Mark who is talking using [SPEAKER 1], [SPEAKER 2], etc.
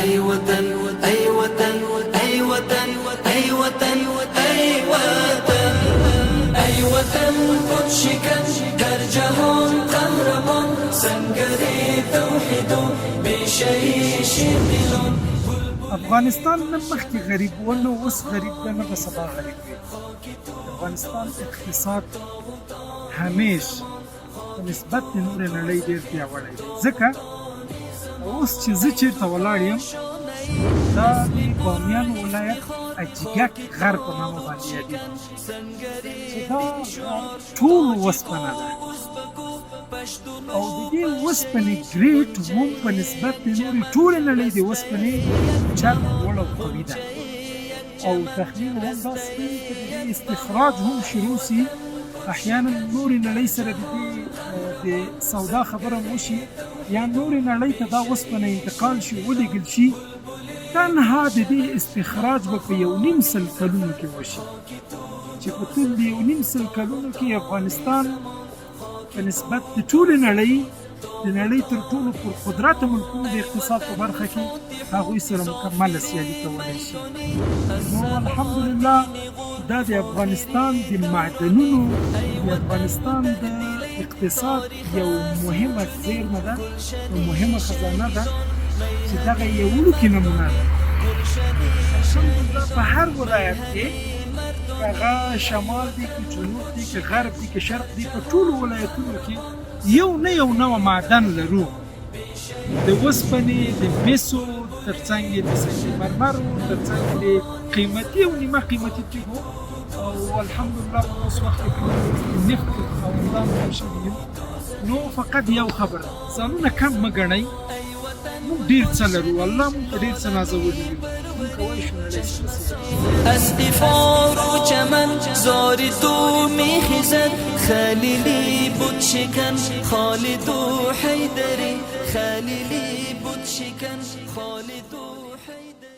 [SPEAKER 1] أي وطن أي وطن أي وطن أي وطن أي وطن أي وطن خود شکن در جهان قهرمان سنگری توحید و بیشهی شیرین.
[SPEAKER 2] افغانستان نه مخکې غریب و نه اوس غریب ده نه به سبا غریب وي. افغانستان اقتصاد همیش په نسبت د نورې نړۍ ډېر پیاوړی دی، ځکه اوس چې زه چېرته ولاړ یم دا د بامیان ولایت اجګک غر په نامه باندې یادېږي چې دا ټول وسپنه ده او د دې وسپنې ګریډ هم په نسبت د نورې ټولې نړۍ د وسپنې چرب لوړ او قوي ده او تخمین هم داسې کوي چې د دې استخراج هم شروع سي احیانا نورې نړۍ سره د دې د سودا خبره هم وشي یا نورې نړۍ ته دا وسپنه انتقال شي ولېږل شي تنها د دې استخراج به په 1.5 سل کلونو کې وشي چې په ټول د 1.5 سل کلونو کې افغانستان په نسبت د ټولې نړۍ د نړۍ تر ټولو پر قدرت ملکونو د اقتصاد په برخه کې هغوی سره مکمله سیالي کولی شي. نو الحمدلله دا د افغانستان د معدنونو د افغانستان د اقتصاد یو مهمه زیرمه ده یو مهمه خزانه ده چې دغه یو وړوکې نمونه ده. الحمدلله په هر ولایت کې هغه شمال دی که جنوب دی که غرب دی که شرق دی په ټولو ولایتونو کې یو نه یو نوع معدن لرو د اوسپنې د مسو ترڅنګ یې د سنگ مرمرو ترڅنګ د قیمتي او نیمه قیمتي تیږو او الحمدلله په اوس وخت کې نفت خاوندان هم شوي یو. نو فقط یو خبره ځانونه کم مه ګڼئ، موږ ډېر څه لرو، الله موږ ته ډېر څه نازولی دي، موږ کولی شو نړۍ سره
[SPEAKER 1] از دیوار و چمن زار تو میخیزد خلیلی بود شکن خالد و حیدری خلیلی بود شکن خالد و حیدری.